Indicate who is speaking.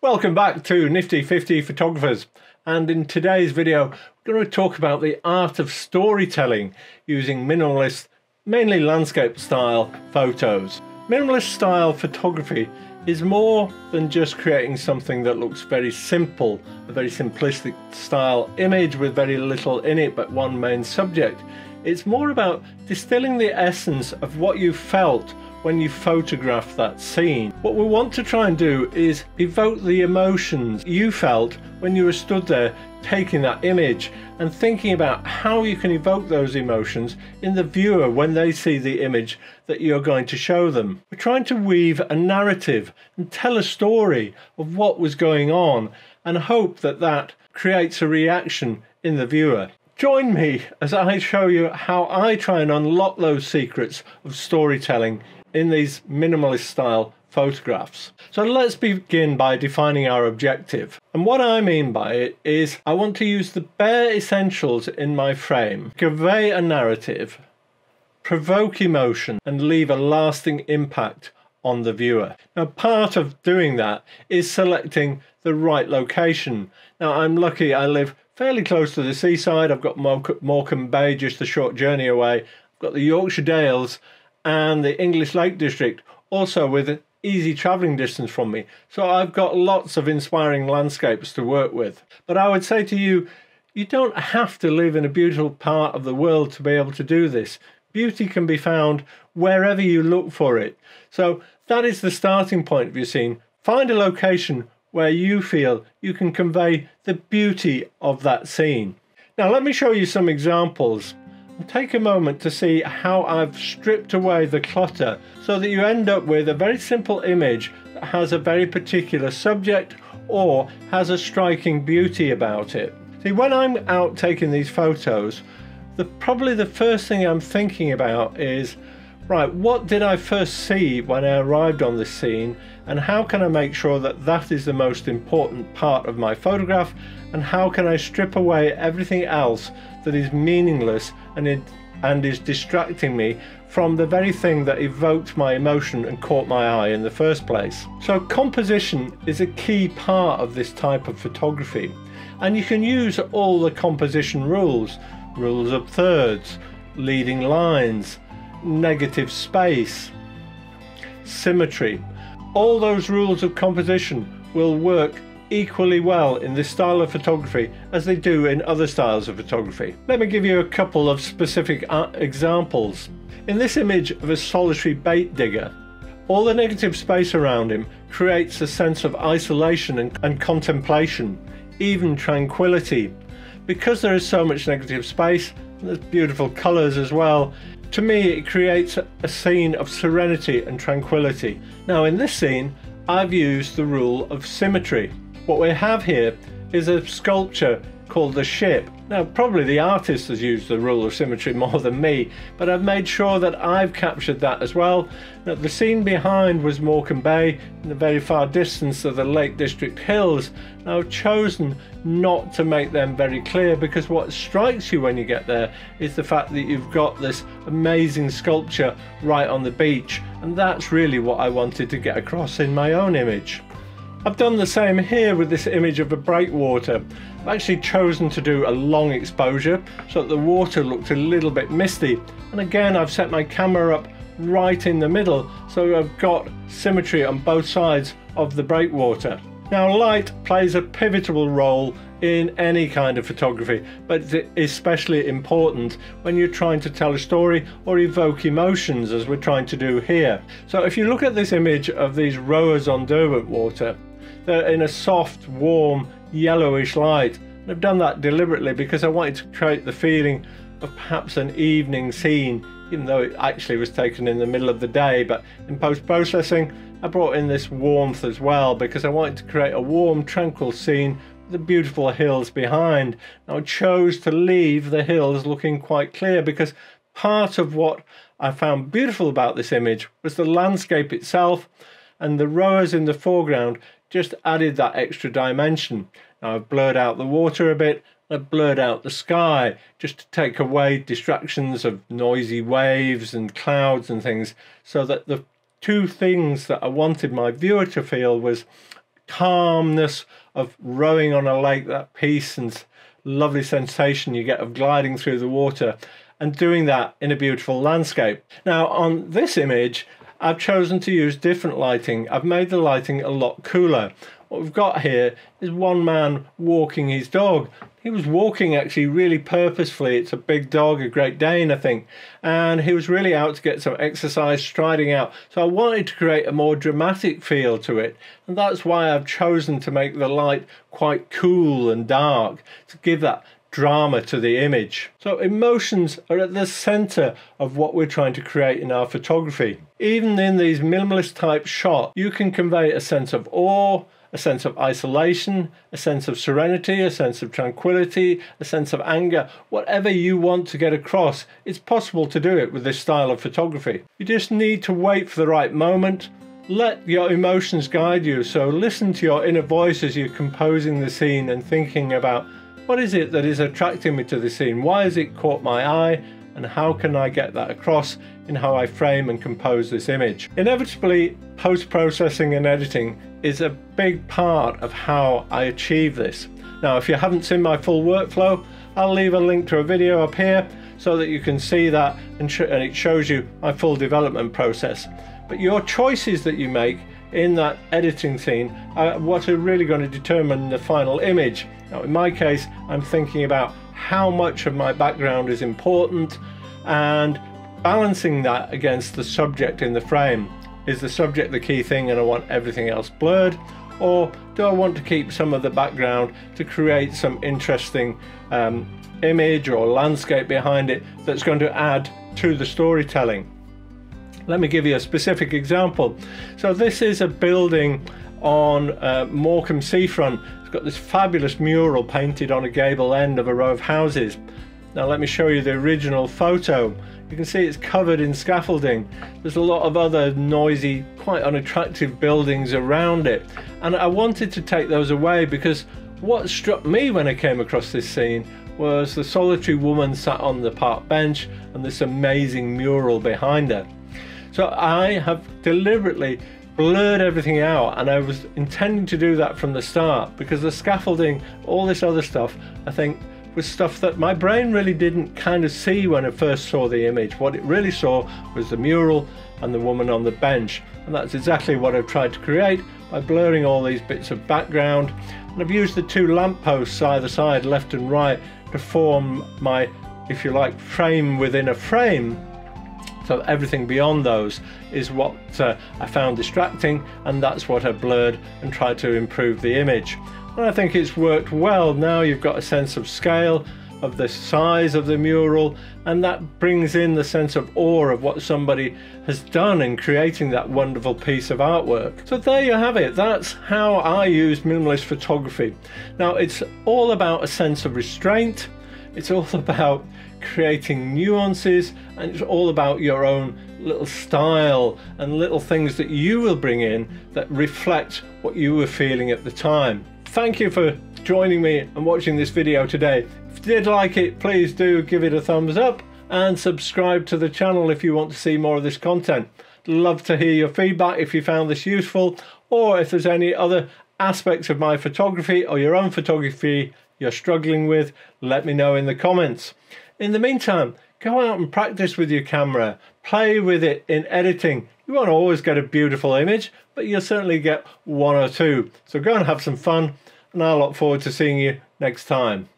Speaker 1: Welcome back to Nifty 50 Photographers, and in today's video we're going to talk about the art of storytelling using minimalist, mainly landscape style photos. Minimalist style photography is more than just creating something that looks very simple, a very simplistic style image with very little in it but one main subject. It's more about distilling the essence of what you felt when you photograph that scene. What we want to try and do is evoke the emotions you felt when you were stood there taking that image and thinking about how you can evoke those emotions in the viewer when they see the image that you're going to show them. We're trying to weave a narrative and tell a story of what was going on and hope that that creates a reaction in the viewer. Join me as I show you how I try and unlock those secrets of storytelling in these minimalist style photographs. So let's begin by defining our objective. And what I mean by it is I want to use the bare essentials in my frame, convey a narrative, provoke emotion, and leave a lasting impact on the viewer. Now, part of doing that is selecting the right location. Now, I'm lucky I live fairly close to the seaside. I've got Morecambe Bay just a short journey away. I've got the Yorkshire Dales and the English Lake District also with easy travelling distance from me. So I've got lots of inspiring landscapes to work with. But I would say to you, you don't have to live in a beautiful part of the world to be able to do this. Beauty can be found wherever you look for it. So that is the starting point of your scene. Find a location where you feel you can convey the beauty of that scene. Now let me show you some examples. Take a moment to see how I've stripped away the clutter so that you end up with a very simple image that has a very particular subject or has a striking beauty about it. See, when I'm out taking these photos, probably the first thing I'm thinking about is, right, what did I first see when I arrived on this scene, and how can I make sure that that is the most important part of my photograph, and how can I strip away everything else that is meaningless and is distracting me from the very thing that evoked my emotion and caught my eye in the first place. So composition is a key part of this type of photography, and you can use all the composition rules of thirds, leading lines, negative space, symmetry. All those rules of composition will work equally well in this style of photography as they do in other styles of photography. Let me give you a couple of specific examples. In this image of a solitary bait digger, all the negative space around him creates a sense of isolation and contemplation, even tranquility. Because there is so much negative space, and there's beautiful colours as well, to me it creates a scene of serenity and tranquility. Now in this scene I've used the rule of symmetry. What we have here is a sculpture called the ship. Now probably the artist has used the rule of symmetry more than me, but I've made sure that I've captured that as well. Now the scene behind was Morecambe Bay in the very far distance of the Lake District hills. Now I've chosen not to make them very clear because what strikes you when you get there is the fact that you've got this amazing sculpture right on the beach, and that's really what I wanted to get across in my own image. I've done the same here with this image of a breakwater. I've actually chosen to do a long exposure so that the water looked a little bit misty, and again I've set my camera up right in the middle so I've got symmetry on both sides of the breakwater. Now light plays a pivotal role in any kind of photography, but it's especially important when you're trying to tell a story or evoke emotions as we're trying to do here. So if you look at this image of these rowers on Derwentwater, they're in a soft, warm, yellowish light. And I've done that deliberately because I wanted to create the feeling of perhaps an evening scene, even though it actually was taken in the middle of the day. But in post-processing, I brought in this warmth as well because I wanted to create a warm, tranquil scene with the beautiful hills behind. Now I chose to leave the hills looking quite clear because part of what I found beautiful about this image was the landscape itself, and the rowers in the foreground just added that extra dimension. Now I've blurred out the water a bit, I've blurred out the sky just to take away distractions of noisy waves and clouds and things, so that the two things that I wanted my viewer to feel was calmness of rowing on a lake, that peace and lovely sensation you get of gliding through the water, and doing that in a beautiful landscape. Now on this image, I've chosen to use different lighting. I've made the lighting a lot cooler. What we've got here is one man walking his dog. He was walking actually really purposefully. It's a big dog, a Great Dane, I think, and he was really out to get some exercise, striding out. So I wanted to create a more dramatic feel to it, and that's why I've chosen to make the light quite cool and dark, to give that drama to the image. So emotions are at the center of what we're trying to create in our photography. Even in these minimalist type shots, you can convey a sense of awe, a sense of isolation, a sense of serenity, a sense of tranquility, a sense of anger. Whatever you want to get across, it's possible to do it with this style of photography. You just need to wait for the right moment. Let your emotions guide you. So listen to your inner voice as you're composing the scene and thinking about, what is it that is attracting me to the scene? Why has it caught my eye? And how can I get that across in how I frame and compose this image? Inevitably, post-processing and editing is a big part of how I achieve this. Now, if you haven't seen my full workflow, I'll leave a link to a video up here so that you can see that, and it shows you my full development process. But your choices that you make in that editing scene are what are really going to determine the final image. Now in my case, I'm thinking about how much of my background is important and balancing that against the subject in the frame. Is the subject the key thing and I want everything else blurred, or do I want to keep some of the background to create some interesting image or landscape behind it that's going to add to the storytelling? Let me give you a specific example. So this is a building on Morecambe seafront. It's got this fabulous mural painted on a gable end of a row of houses. Now let me show you the original photo. You can see it's covered in scaffolding. There's a lot of other noisy, quite unattractive buildings around it. And I wanted to take those away because what struck me when I came across this scene was the solitary woman sat on the park bench and this amazing mural behind her. So I have deliberately blurred everything out, and I was intending to do that from the start because the scaffolding, all this other stuff, I think was stuff that my brain really didn't kind of see when I first saw the image. What it really saw was the mural and the woman on the bench, and that's exactly what I've tried to create by blurring all these bits of background. And I've used the two lampposts either side, left and right, to form my, if you like, frame within a frame. So everything beyond those is what I found distracting, and that's what I blurred and tried to improve the image. And I think it's worked well. Now you've got a sense of scale, of the size of the mural, and that brings in the sense of awe of what somebody has done in creating that wonderful piece of artwork. So there you have it. That's how I use minimalist photography. Now it's all about a sense of restraint. It's all about creating nuances, and it's all about your own little style and little things that you will bring in that reflect what you were feeling at the time. Thank you for joining me and watching this video today. If you did like it, please do give it a thumbs up and subscribe to the channel if you want to see more of this content. Love to hear your feedback if you found this useful, or if there's any other aspects of my photography or your own photography you're struggling with, let me know in the comments. In the meantime, go out and practice with your camera, play with it in editing. You won't always get a beautiful image, but you'll certainly get one or two. So go and have some fun, and I look forward to seeing you next time.